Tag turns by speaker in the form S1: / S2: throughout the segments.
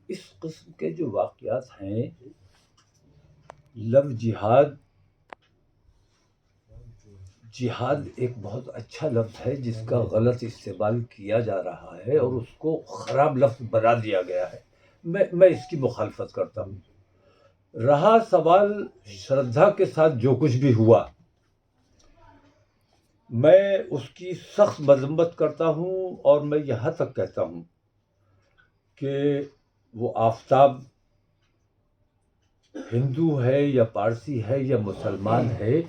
S1: اس قسم کے جو واقعات ہیں، لفظ جہاد ایک بہت اچھا لفظ ہے جس کا غلط استعمال کیا جا رہا ہے اور اس کو خراب لفظ بنا دیا گیا ہے. میں اس کی مخالفت کرتا ہوں. رہا سوال شردھا کے ساتھ جو کچھ بھی ہوا، میں اس کی سخت مذمت کرتا ہوں اور میں یہاں تک کہتا ہوں کہ وہ آفتاب ہندو ہے یا پارسی ہے یا مسلمان ہے،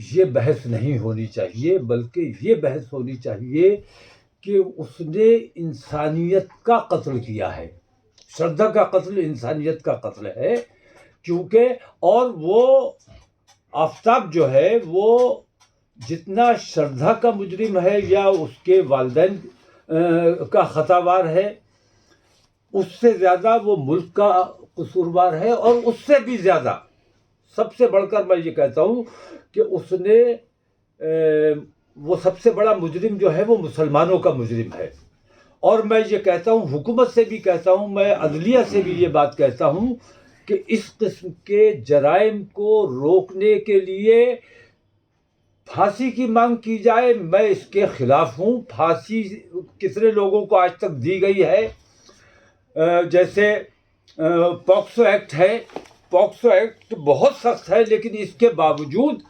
S1: یہ بحث نہیں ہونی چاہیے، بلکہ یہ بحث ہونی چاہیے کہ اس نے انسانیت کا قتل کیا ہے. شردھا کا قتل انسانیت کا قتل ہے، کیونکہ اور وہ آفتاب جو ہے وہ جتنا شردھا کا مجرم ہے یا اس کے والدین کا خطاوار ہے، اس سے زیادہ وہ ملک کا قصوروار ہے، اور اس سے بھی زیادہ سب سے بڑھ کر میں یہ کہتا ہوں کہ اس نے وہ سب سے بڑا مجرم جو ہے وہ مسلمانوں کا مجرم ہے. اور میں یہ کہتا ہوں، حکومت سے بھی کہتا ہوں، میں عدلیہ سے بھی یہ بات کہتا ہوں کہ اس قسم کے جرائم کو روکنے کے لیے پھانسی کی مانگ کی جائے. میں اس کے خلاف ہوں. پھانسی کتنے لوگوں کو آج تک دی گئی ہے؟ جیسے پاکسو ایکٹ ہے. پاکسو ایکٹ بہت سخت ہے، لیکن اس کے باوجود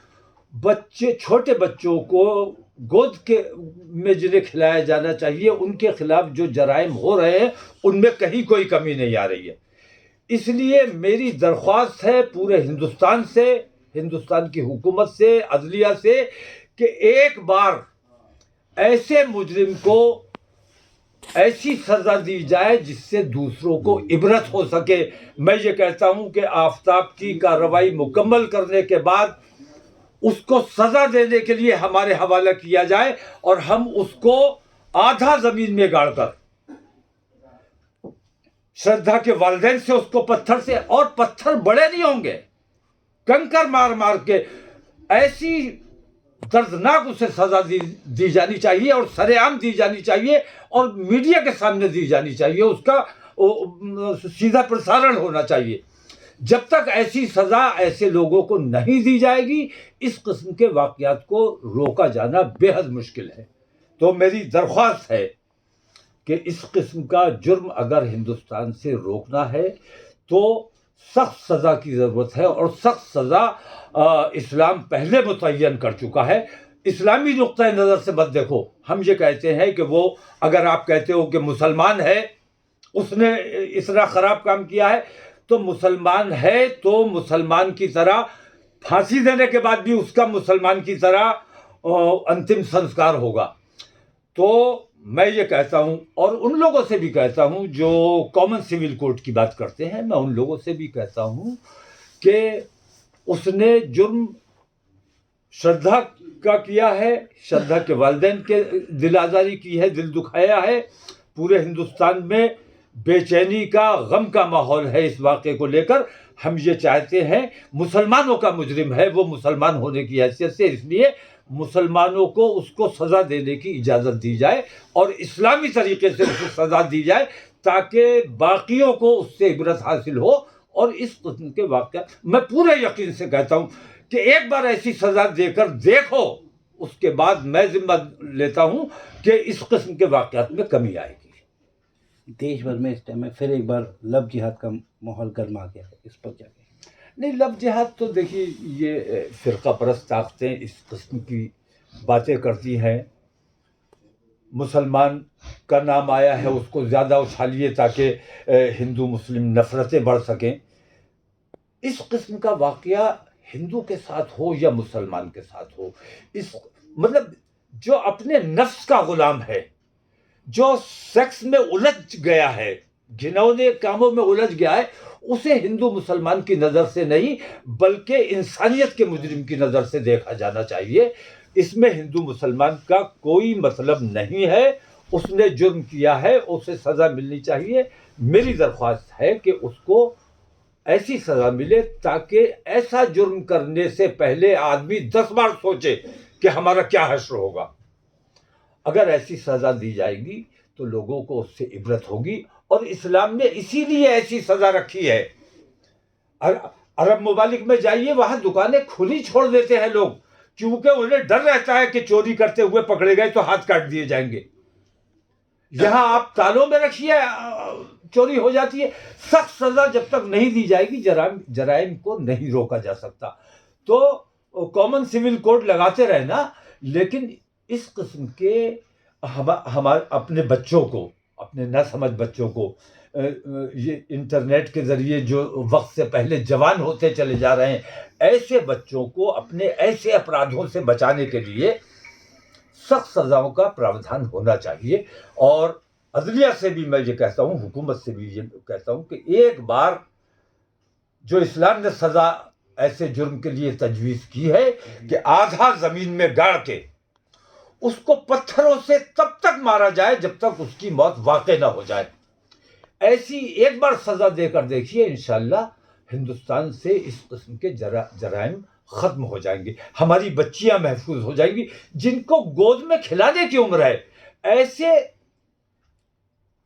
S1: چھوٹے بچوں کو گود کے میں جنہیں کھلایا جانا چاہیے، ان کے خلاف جو جرائم ہو رہے ہیں ان میں کہیں کوئی کمی نہیں آ رہی ہے. اس لیے میری درخواست ہے پورے ہندوستان سے، ہندوستان کی حکومت سے، عدلیہ سے، کہ ایک بار ایسے مجرم کو ایسی سزا دی جائے جس سے دوسروں کو عبرت ہو سکے. میں یہ کہتا ہوں کہ آفتاب کی کارروائی مکمل کرنے کے بعد اس کو سزا دینے کے لیے ہمارے حوالہ کیا جائے، اور ہم اس کو آدھا زمین میں گاڑ کر شردھا کے والدین سے اس کو پتھر سے، اور پتھر بڑے نہیں ہوں گے، کنکر مار مار کے ایسی دردناک اسے سزا دی جانی چاہیے، اور سرے عام دی جانی چاہیے، اور میڈیا کے سامنے دی جانی چاہیے. اس کا سیدھا پرسارن ہونا چاہیے. جب تک ایسی سزا ایسے لوگوں کو نہیں دی جائے گی، اس قسم کے واقعات کو روکا جانا بے حد مشکل ہے. تو میری درخواست ہے کہ اس قسم کا جرم اگر ہندوستان سے روکنا ہے تو سخت سزا کی ضرورت ہے، اور سخت سزا اسلام پہلے متعین کر چکا ہے. اسلامی نقطۂ نظر سے مت دیکھو. ہم یہ کہتے ہیں کہ وہ، اگر آپ کہتے ہو کہ مسلمان ہے، اس نے اتنا خراب کام کیا ہے، تو مسلمان ہے تو مسلمان کی طرح پھانسی دینے کے بعد بھی اس کا مسلمان کی طرح انتم سنسکار ہوگا. تو میں یہ کہتا ہوں، اور ان لوگوں سے بھی کہتا ہوں جو کامن سول کوڈ کی بات کرتے ہیں، میں ان لوگوں سے بھی کہتا ہوں کہ اس نے جرم شردھا کا کیا ہے، شردھا کے والدین کے دل آزاری کی ہے، دل دکھایا ہے. پورے ہندوستان میں بے چینی کا، غم کا ماحول ہے اس واقعے کو لے کر. ہم یہ چاہتے ہیں، مسلمانوں کا مجرم ہے وہ مسلمان ہونے کی حیثیت سے، اس لیے مسلمانوں کو اس کو سزا دینے کی اجازت دی جائے، اور اسلامی طریقے سے اسے سزا دی جائے، تاکہ باقیوں کو اس سے عبرت حاصل ہو. اور اس قسم کے واقعات میں پورے یقین سے کہتا ہوں کہ ایک بار ایسی سزا دے کر دیکھو، اس کے بعد میں ذمہ لیتا ہوں کہ اس قسم کے واقعات میں کمی آئے گی.
S2: دیش بھر میں اس ٹائم میں پھر ایک بار لو جہاد کا ماحول گرما گیا ہے، اس پر کیا کہیں؟
S1: نہیں، لو جہاد تو دیکھیے، یہ فرقہ پرست طاقتیں اس قسم کی باتیں کرتی ہیں. مسلمان کا نام آیا ہے، اس کو زیادہ اچھالیے تاکہ ہندو مسلم نفرتیں بڑھ سکیں. اس قسم کا واقعہ ہندو کے ساتھ ہو یا مسلمان کے ساتھ ہو، مطلب جو اپنے نفس کا غلام ہے، جو سیکس میں الجھ گیا ہے، گھنونے کاموں میں الجھ گیا ہے، اسے ہندو مسلمان کی نظر سے نہیں بلکہ انسانیت کے مجرم کی نظر سے دیکھا جانا چاہیے. اس میں ہندو مسلمان کا کوئی مطلب نہیں ہے. اس نے جرم کیا ہے، اسے سزا ملنی چاہیے. میری درخواست ہے کہ اس کو ایسی سزا ملے تاکہ ایسا جرم کرنے سے پہلے آدمی 10 بار سوچے کہ ہمارا کیا حشر ہوگا. اگر ایسی سزا دی جائے گی تو لوگوں کو اس سے عبرت ہوگی، اور اسلام نے اسی لیے ایسی سزا رکھی ہے. عرب ممالک میں جائیے، وہاں دکانیں کھلی چھوڑ دیتے ہیں لوگ، کیونکہ انہیں ڈر رہتا ہے کہ چوری کرتے ہوئے پکڑے گئے تو ہاتھ کاٹ دیے جائیں گے. یہاں آپ تالوں میں رکھیے، چوری ہو جاتی ہے. سخت سزا جب تک نہیں دی جائے گی جرائم کو نہیں روکا جا سکتا. تو کامن سول کوڈ لگاتے رہنا، لیکن اس قسم کے ہمارے اپنے بچوں کو، اپنے نہ سمجھ بچوں کو، یہ انٹرنیٹ کے ذریعے جو وقت سے پہلے جوان ہوتے چلے جا رہے ہیں، ایسے بچوں کو اپنے ایسے اپرادھوں سے بچانے کے لیے سخت سزاؤں کا پراودھان ہونا چاہیے. اور عدلیہ سے بھی میں یہ کہتا ہوں، حکومت سے بھی یہ کہتا ہوں کہ ایک بار جو اسلام نے سزا ایسے جرم کے لیے تجویز کی ہے کہ آدھا زمین میں گاڑ کے اس کو پتھروں سے تب تک مارا جائے جب تک اس کی موت واقع نہ ہو جائے. ایسی ایک بار سزا دے کر دیکھیے، انشاءاللہ ہندوستان سے اس قسم کے جرائم ختم ہو جائیں گے. ہماری بچیاں محفوظ ہو جائیں گی. جن کو گود میں کھلانے کی عمر ہے، ایسے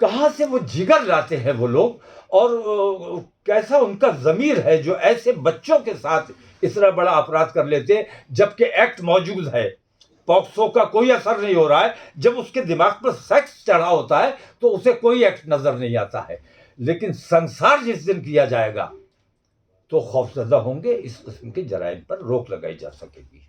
S1: کہاں سے وہ جگر لاتے ہیں وہ لوگ، اور کیسا ان کا ضمیر ہے جو ایسے بچوں کے ساتھ اس طرح بڑا اپرادھ کر لیتے ہیں، جبکہ ایکٹ موجود ہے. پاکسو کا کوئی اثر نہیں ہو رہا ہے. جب اس کے دماغ پر سیکس چڑھا ہوتا ہے تو اسے کوئی ایکٹ نظر نہیں آتا ہے. لیکن سنسار جس دن کیا جائے گا تو خوفزدہ ہوں گے. اس قسم کے جرائم پر روک لگائی جا سکے گی.